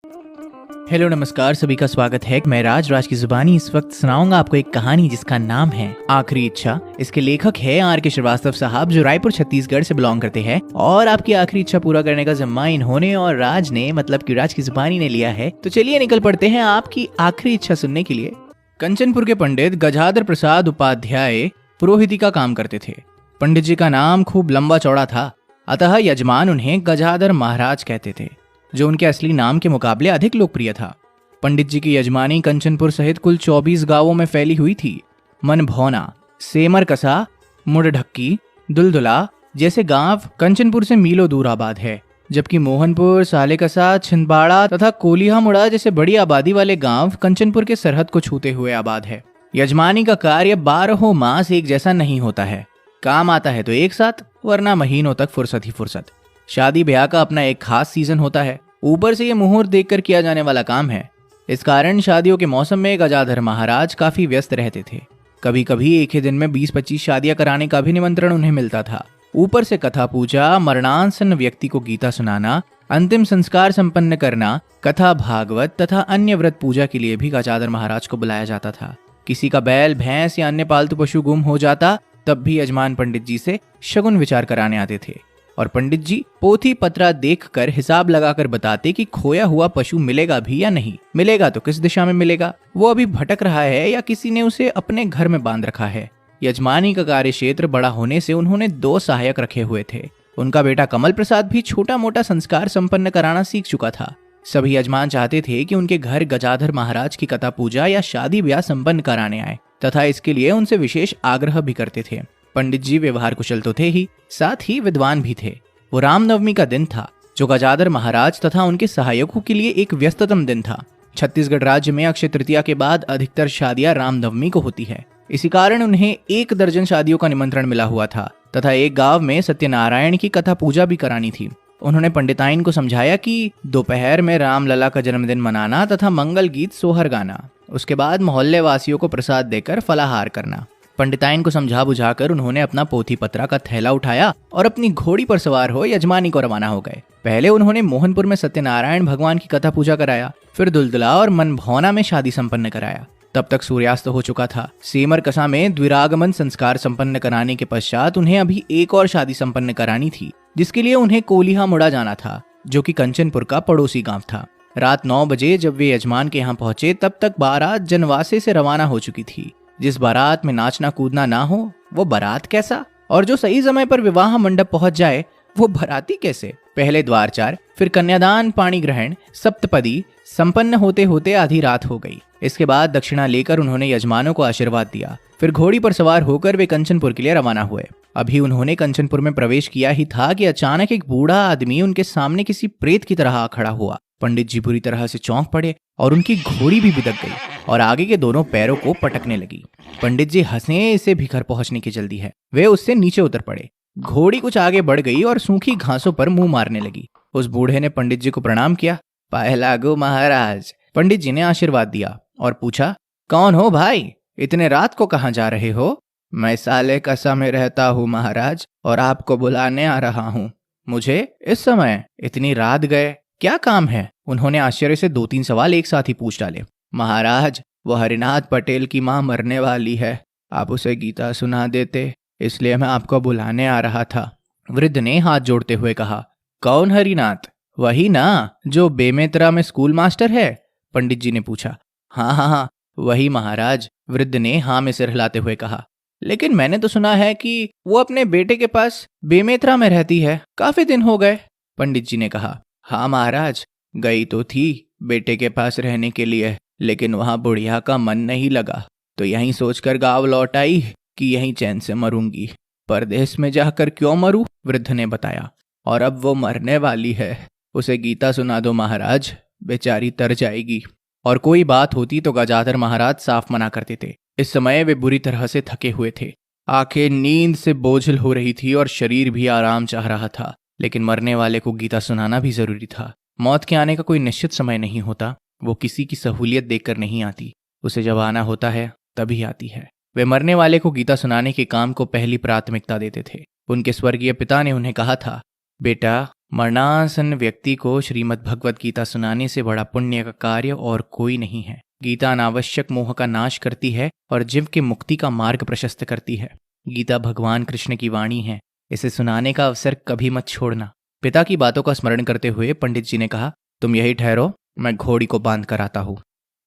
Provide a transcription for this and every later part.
Hello नमस्कार, सभी का स्वागत है। मैं राज की जुबानी इस वक्त सुनाऊंगा आपको एक कहानी जिसका नाम है आखिरी इच्छा। इसके लेखक है R.K. श्रीवास्तव साहब, जो रायपुर छत्तीसगढ़ से बिलोंग करते हैं। और आपकी आखिरी इच्छा पूरा करने का जिम्मा इन्होंने और राज ने, मतलब कि राज की जुबानी ने लिया है। तो चलिए निकल पड़ते हैं आपकी आखिरी इच्छा सुनने के लिए। कंचनपुर के पंडित गजाधर प्रसाद उपाध्याय पुरोहिती का काम करते थे। पंडित जी का नाम खूब लंबा चौड़ा था, अतः यजमान उन्हें गजाधर महाराज कहते थे, जो उनके असली नाम के मुकाबले अधिक लोकप्रिय था। पंडित जी की यजमानी कंचनपुर सहित कुल 24 गांवों में फैली हुई थी। मनभौना, सेमरकसा, मुड़ढक्की, दुलदुला जैसे गांव कंचनपुर से मीलों दूर आबाद है, जबकि मोहनपुर, सालेकसा, छिंदवाड़ा तथा कोलिहामुड़ा जैसे बड़ी आबादी वाले गांव कंचनपुर के सरहद को छूते हुए आबाद है। यजमानी का कार्य 12 मास एक जैसा नहीं होता है। काम आता है तो एक साथ, वरना महीनों तक फुर्सत ही फुर्सत। शादी ब्याह का अपना एक खास सीजन होता है। ऊपर से ये मुहूर्त देखकर किया जाने वाला काम है। इस कारण शादियों के मौसम में गजाधर महाराज काफी व्यस्त रहते थे। कभी कभी एक ही दिन में 20-25 शादियां कराने का भी निमंत्रण उन्हें मिलता था। ऊपर से कथा पूजा, मरणासन्न व्यक्ति को गीता सुनाना, अंतिम संस्कार संपन्न करना, कथा भागवत तथा अन्य व्रत पूजा के लिए भी गजाधर महाराज को बुलाया जाता था। किसी का बैल, भैंस या अन्य पालतू पशु गुम हो जाता, तब भी यजमान पंडित जी से शगुन विचार कराने आते थे। और पंडित जी पोथी पत्रा देखकर हिसाब लगाकर बताते कि खोया हुआ पशु मिलेगा भी या नहीं, मिलेगा तो किस दिशा में मिलेगा, वो अभी भटक रहा है या किसी ने उसे अपने घर में बांध रखा है। यजमानी का कार्य क्षेत्र बड़ा होने से उन्होंने 2 सहायक रखे हुए थे। उनका बेटा कमल प्रसाद भी छोटा मोटा संस्कार संपन्न कराना सीख चुका था। सभी यजमान चाहते थे कि उनके घर गजाधर महाराज की कथा पूजा या शादी ब्याह संपन्न कराने आए, तथा इसके लिए उनसे विशेष आग्रह भी करते थे। पंडित जी व्यवहार कुशल तो थे ही, साथ ही विद्वान भी थे। वो रामनवमी का दिन था, जो गजाधर महाराज तथा उनके सहायकों के लिए एक व्यस्ततम दिन था। छत्तीसगढ़ राज्य में अक्षय तृतीया के बाद अधिकतर शादियां रामनवमी को होती है। इसी कारण उन्हें 1 दर्जन शादियों का निमंत्रण मिला हुआ था तथा एक गांव में सत्यनारायण की कथा पूजा भी करानी थी। उन्होंने पंडिताइन को समझाया कि दोपहर में रामलला का जन्मदिन मनाना तथा मंगल गीत सोहर गाना, उसके बाद मोहल्ले वासियों को प्रसाद देकर फलाहार करना। पंडिताइन को समझा बुझाकर उन्होंने अपना पोथी पत्रा का थैला उठाया और अपनी घोड़ी पर सवार हो यजमानी को रवाना हो गए। पहले उन्होंने मोहनपुर में सत्यनारायण भगवान की कथा पूजा कराया, फिर दुलदुला और मनभौना में शादी संपन्न कराया। तब तक सूर्यास्त हो चुका था। सेमरकसा में द्विरागमन संस्कार संपन्न कराने के पश्चात उन्हें अभी एक और शादी संपन्न करानी थी, जिसके लिए उन्हें कोलिहामुड़ा जाना था, जो कि कंचनपुर का पड़ोसी गांव था। रात 9 बजे जब वे यजमान के यहाँ पहुंचे, तब तक बारात जनवासे से रवाना हो चुकी थी। जिस बारात में नाचना कूदना ना हो, वो बारात कैसा? और जो सही समय पर विवाह मंडप पहुंच जाए, वो बाराती कैसे? पहले द्वारचार, फिर कन्यादान, पाणी ग्रहण, सप्तपदी संपन्न होते होते आधी रात हो गई। इसके बाद दक्षिणा लेकर उन्होंने यजमानों को आशीर्वाद दिया। फिर घोड़ी पर सवार होकर वे कंचनपुर के लिए रवाना हुए। अभी उन्होंने कंचनपुर में प्रवेश किया ही था कि अचानक एक बूढ़ा आदमी उनके सामने किसी प्रेत की तरह आ खड़ा हुआ। पंडित जी बुरी तरह से चौंक पड़े और उनकी घोड़ी भी बिदक गई और आगे के दोनों पैरों को पटकने लगी। पंडित जी हंसे, इसे भी घर पहुंचने की जल्दी है। वे उससे नीचे उतर पड़े। घोड़ी कुछ आगे बढ़ गई और सूखी घासों पर मुंह मारने लगी। उस बूढ़े ने पंडित जी को प्रणाम किया। पाए लागो महाराज। पंडित जी ने आशीर्वाद दिया और पूछा, कौन हो भाई? इतने रात को कहाँ जा रहे हो? मैं सालेकसा में रहता हूँ महाराज, और आपको बुलाने आ रहा हूँ। मुझे इस समय? इतनी रात गए, क्या काम है? उन्होंने आश्चर्य से 2-3 सवाल एक साथ ही पूछ डाले। महाराज, वो हरिनाथ पटेल की माँ मरने वाली है, आप उसे गीता सुना देते, इसलिए मैं आपको बुलाने आ रहा था। वृद्ध ने हाथ जोड़ते हुए कहा, कौन हरिनाथ? वही ना जो बेमेतरा में स्कूल मास्टर है? पंडित जी ने पूछा। हाँ हाँ हाँ, वही महाराज। वृद्ध ने हाँ में सिर हिलाते हुए कहा। लेकिन मैंने तो सुना है कि वो अपने बेटे के पास बेमेतरा में रहती है, काफी दिन हो गए। पंडित जी ने कहा, हाँ महाराज, गई तो थी बेटे के पास रहने के लिए, लेकिन वहां बुढ़िया का मन नहीं लगा, तो यहीं सोचकर गांव लौट आई कि यहीं चैन से मरूंगी। परदेश में जाकर क्यों मरूं? वृद्ध ने बताया। और अब वो मरने वाली है, उसे गीता सुना दो महाराज, बेचारी तर जाएगी। और कोई बात होती तो गजाधर महाराज साफ मना करते थे। इस समय वे बुरी तरह से थके हुए थे। आंखें नींद से बोझल हो रही थी और शरीर भी आराम चाह रहा था, लेकिन मरने वाले को गीता सुनाना भी जरूरी था। मौत के आने का कोई निश्चित समय नहीं होता। वो किसी की सहूलियत देखकर नहीं आती, उसे जब आना होता है तभी आती है। वे मरने वाले को गीता सुनाने के काम को पहली प्राथमिकता देते थे। उनके स्वर्गीय पिता ने उन्हें कहा था, बेटा, मरणासन व्यक्ति को श्रीमद् भगवत गीता सुनाने से बड़ा पुण्य का कार्य और कोई नहीं है। गीता अनावश्यक मोह का नाश करती है और जीव के मुक्ति का मार्ग प्रशस्त करती है। गीता भगवान कृष्ण की वाणी है, इसे सुनाने का अवसर कभी मत छोड़ना। पिता की बातों का स्मरण करते हुए पंडित जी ने कहा, तुम यही ठहरो, मैं घोड़ी को बांध कर आता हूँ।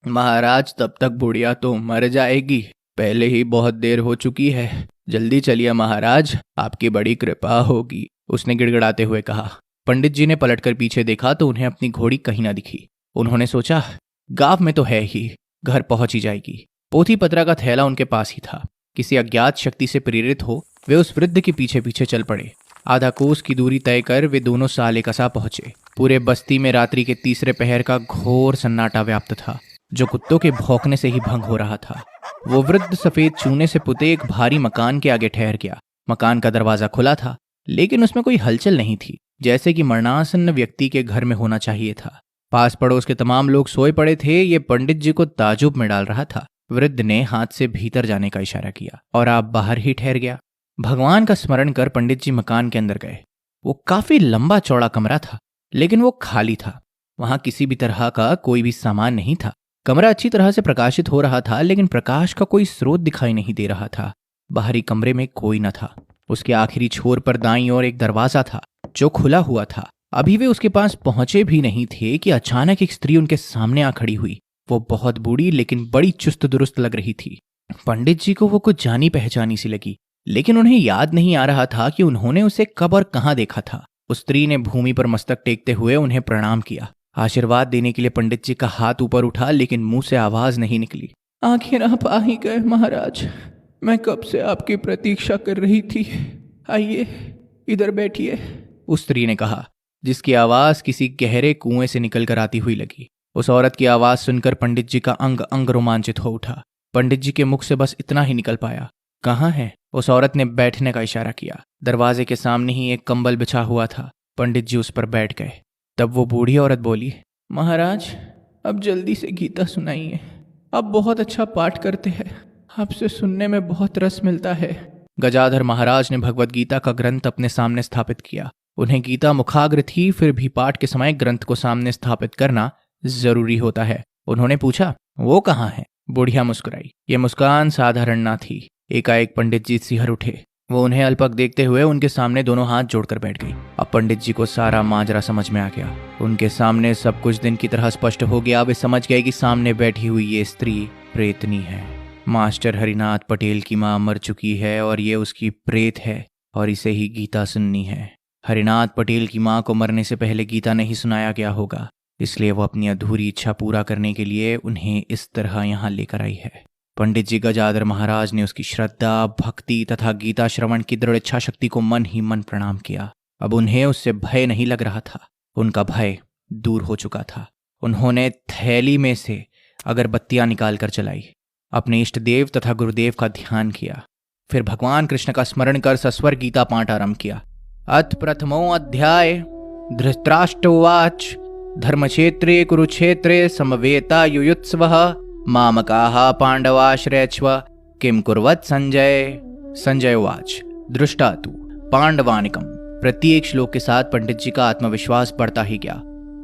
महाराज, तब तक बुढ़िया तो मर जाएगी, पहले ही बहुत देर हो चुकी है। जल्दी चलिए महाराज, आपकी बड़ी कृपा होगी, उसने गिड़गिड़ाते हुए कहा। पंडित जी ने पलटकर पीछे देखा तो उन्हें अपनी घोड़ी कहीं न दिखी। उन्होंने सोचा, गांव में तो है ही, घर पहुंच ही जाएगी। पोथी पत्रा का थैला उनके पास ही था। किसी अज्ञात शक्ति से प्रेरित हो वे उस वृद्ध के पीछे पीछे चल पड़े। आधा कोस की दूरी तय कर वे दोनों साले कसा पहुंचे। पूरे बस्ती में रात्रि के तीसरे पहर का घोर सन्नाटा व्याप्त था, जो कुत्तों के भौंकने से ही भंग हो रहा था। वो वृद्ध सफेद चूने से पुते एक भारी मकान के आगे ठहर गया। मकान का दरवाजा खुला था, लेकिन उसमें कोई हलचल नहीं थी, जैसे कि मरणासन्न व्यक्ति के घर में होना चाहिए था। पास पड़ोस के तमाम लोग सोए पड़े थे। ये पंडित जी को ताजुब में डाल रहा था। वृद्ध ने हाथ से भीतर जाने का इशारा किया और आप बाहर ही ठहर गया। भगवान का स्मरण कर पंडित जी मकान के अंदर गए। वो काफी लंबा चौड़ा कमरा था, लेकिन वो खाली था। वहां किसी भी तरह का कोई भी सामान नहीं था। कमरा अच्छी तरह से प्रकाशित हो रहा था, लेकिन प्रकाश का कोई स्रोत दिखाई नहीं दे रहा था। बाहरी कमरे में कोई न था। उसके आखिरी छोर पर दाईं ओर एक दरवाजा था, जो खुला हुआ था। अभी वे उसके पास पहुंचे भी नहीं थे कि अचानक एक स्त्री उनके सामने आ खड़ी हुई। वो बहुत बूढ़ी लेकिन बड़ी चुस्त दुरुस्त लग रही थी। पंडित जी को वो कुछ जानी पहचानी सी लगी, लेकिन उन्हें याद नहीं आ रहा था कि उन्होंने उसे कब और कहां देखा था। उस स्त्री ने भूमि पर मस्तक टेकते हुए उन्हें प्रणाम किया। आशीर्वाद देने के लिए पंडित जी का हाथ ऊपर उठा, लेकिन मुंह से आवाज नहीं निकली। आखिर आप आ ही गए महाराज, मैं कब से आपकी प्रतीक्षा कर रही थी। आइए इधर बैठिए, उस स्त्री ने कहा, जिसकी आवाज किसी गहरे कुएं से निकल कर आती हुई लगी। उस औरत की आवाज सुनकर पंडित जी का अंग अंग रोमांचित हो उठा। पंडित जी के मुख से बस इतना ही निकल पाया, कहाँ है? उस औरत ने बैठने का इशारा किया। दरवाजे के सामने ही एक कंबल बिछा हुआ था। पंडित जी उस पर बैठ गए। तब वो बूढ़ी औरत बोली, महाराज अब जल्दी से गीता सुनाइए, आप बहुत अच्छा पाठ करते हैं, आपसे सुनने में बहुत रस मिलता है। गजाधर महाराज ने भगवत गीता का ग्रंथ अपने सामने स्थापित किया। उन्हें गीता मुखाग्र थी, फिर भी पाठ के समय ग्रंथ को सामने स्थापित करना जरूरी होता है। उन्होंने पूछा, वो कहाँ है? बुढ़िया मुस्कुराई। ये मुस्कान साधारण ना थी। एकाएक पंडित जी सिहर उठे। वो उन्हें अल्पक देखते हुए उनके सामने दोनों हाथ जोड़कर बैठ गई। अब पंडित जी को सारा माजरा समझ में आ गया। उनके सामने सब कुछ दिन की तरह स्पष्ट हो गया। वे समझ गए कि सामने बैठी हुई ये स्त्री प्रेतनी है। मास्टर हरिनाथ पटेल की मां मर चुकी है और ये उसकी प्रेत है, और इसे ही गीता सुननी है। हरिनाथ पटेल की मां को मरने से पहले गीता नहीं सुनाया गया होगा, इसलिए वो अपनी अधूरी इच्छा पूरा करने के लिए उन्हें इस तरह यहाँ लेकर आई है। पंडित जी गजाधर महाराज ने उसकी श्रद्धा, भक्ति तथा गीता श्रवण की दृढ़ इच्छा शक्ति को मन ही मन प्रणाम किया। अब उन्हें उससे भय नहीं लग रहा था। उनका भय दूर हो चुका था। उन्होंने थैली में से अगरबत्तियां निकाल कर जलाई, अपने इष्ट देव तथा गुरुदेव का ध्यान किया। फिर भगवान कृष्ण का स्मरण कर सस्वर गीता पाठ आरंभ किया। अथ प्रथमो अध्याय। धृतराष्ट्रोवाच धर्मक्षेत्रे कुरुक्षेत्रे समवेता युयुत्सवः मामकाः पांडवाश्रयच्व किम कुर्वत् संजय। संजय उवाच दृष्टा तु पांडवानिकम। प्रत्येक श्लोक के साथ पंडित जी का आत्मविश्वास बढ़ता ही गया।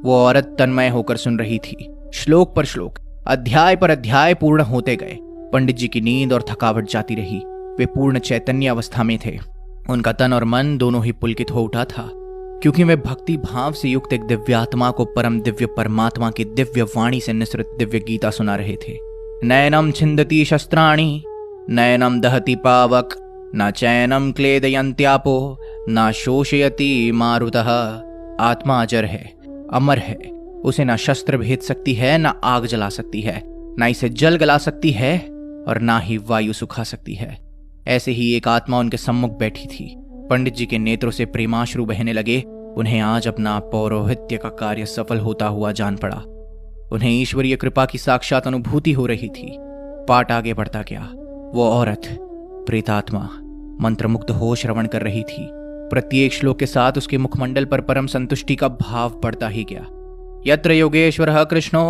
वो औरत तन्मय होकर सुन रही थी। श्लोक पर श्लोक, अध्याय पर अध्याय पूर्ण होते गए। पंडित जी की नींद और थकावट जाती रही। वे पूर्ण चैतन्य अवस्था में थे। उनका तन और मन दोनों ही पुलकित हो उठा था, क्योंकि वे भक्ति भाव से युक्त एक दिव्यात्मा को परम दिव्य परमात्मा की दिव्य वाणी से निसृत दिव्य गीता सुना रहे थे। नयनम छिंदती शस्त्राणि नयनम दहति पावक न चैनम क्लेदयन्त्यापो न शोषयति मारुतः। आत्मा अजर है, अमर है। उसे ना शस्त्र भेद सकती है, ना आग जला सकती है, ना इसे जल गला सकती है, और ना ही वायु सुखा सकती है। ऐसे ही एक आत्मा उनके सम्मुख बैठी थी। पंडित जी के नेत्रों से प्रेमाश्रु बहने लगे। उन्हें आज अपना पौरोहित्य का कार्य सफल होता हुआ जान पड़ा। उन्हें ईश्वरीय कृपा की साक्षात अनुभूति हो रही थी। पाठ आगे बढ़ता गया। वो औरत प्रेतात्मा मंत्रमुग्ध हो श्रवण कर रही थी। प्रत्येक श्लोक के साथ उसके मुखमंडल पर परम संतुष्टि का भाव बढ़ता ही गया। यत्र योगेश्वरः कृष्णो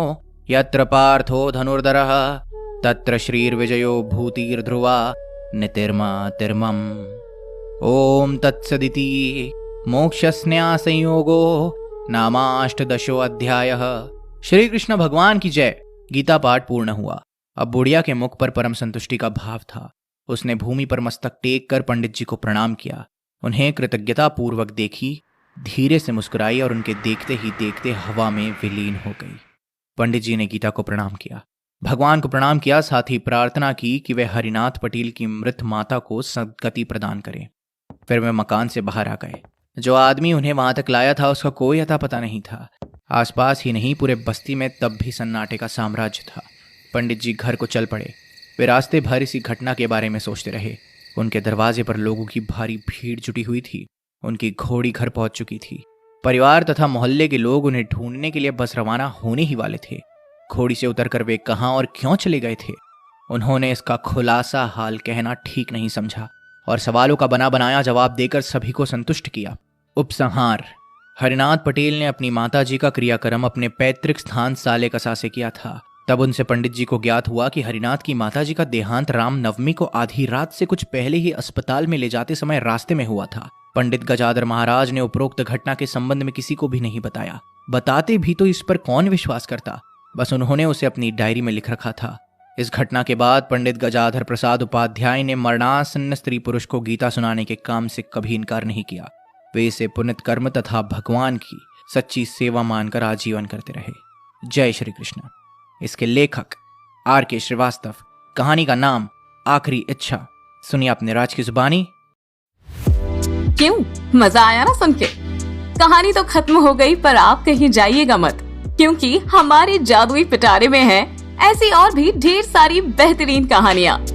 यत्र पार्थो धनुर्धरः तत्र श्रीर्विजयो भूतिर्ध्रुवा नितिर्मा तिर्मम्। ओम तत्सदिति। मोक्षस्न्या संयोगो नामाष्टदशो अध्यायः। श्री कृष्ण भगवान की जय। गीता पाठ पूर्ण हुआ। अब बुढ़िया के मुख पर परम संतुष्टि का भाव था। उसने भूमि पर मस्तक टेक कर पंडित जी को प्रणाम किया, उन्हें कृतज्ञता पूर्वक देखी, धीरे से मुस्कुराई और उनके देखते ही देखते हवा में विलीन हो गई। पंडित जी ने गीता को प्रणाम किया, भगवान को प्रणाम किया, साथ ही प्रार्थना की कि वे हरिनाथ पटेल की मृत माता को सद्गति प्रदान करें। फिर वे मकान से बाहर आ गए। जो आदमी उन्हें वहां तक लाया था उसका कोई अता पता नहीं था। आसपास ही नहीं, पूरे बस्ती में तब भी सन्नाटे का साम्राज्य था। पंडित जी घर को चल पड़े। वे रास्ते भर इसी घटना के बारे में सोचते रहे। उनके दरवाजे पर लोगों की भारी भीड़ जुटी हुई थी। उनकी घोड़ी घर पहुंच चुकी थी। परिवार तथा मोहल्ले के लोग उन्हें ढूंढने के लिए बस रवाना होने ही वाले थे। घोड़ी से उतरकर वे कहां और क्यों चले गए थे, उन्होंने इसका खुलासा हाल कहना ठीक नहीं समझा और सवालों का बना बनाया जवाब देकर सभी को संतुष्ट किया। उपसंहार। हरिनाथ पटेल ने अपनी माताजी का क्रियाक्रम अपने पैतृक स्थान साले कसा से किया था। तब उनसे पंडित जी को ज्ञात हुआ कि हरिनाथ की माताजी का देहांत राम नवमी को आधी रात से कुछ पहले ही अस्पताल में ले जाते समय रास्ते में हुआ था। पंडित गजाधर महाराज ने उपरोक्त घटना के संबंध में किसी को भी नहीं बताया। बताते भी तो इस पर कौन विश्वास करता। बस उन्होंने उसे अपनी डायरी में लिख रखा था। इस घटना के बाद पंडित गजाधर प्रसाद उपाध्याय ने मरणासन्न स्त्री पुरुष को गीता सुनाने के काम से कभी इनकार नहीं किया। वे इसे पुण्य कर्म तथा भगवान की सच्ची सेवा मानकर आजीवन करते रहे। जय श्री कृष्ण। इसके लेखक R.K. श्रीवास्तव। कहानी का नाम आखिरी इच्छा। सुनिए अपने राज की जुबानी। क्यों, मजा आया ना सुन के? कहानी तो खत्म हो गई, पर आप कहीं जाइएगा मत, क्योंकि हमारे जादुई पिटारे में है ऐसी और भी ढेर सारी बेहतरीन कहानियाँ।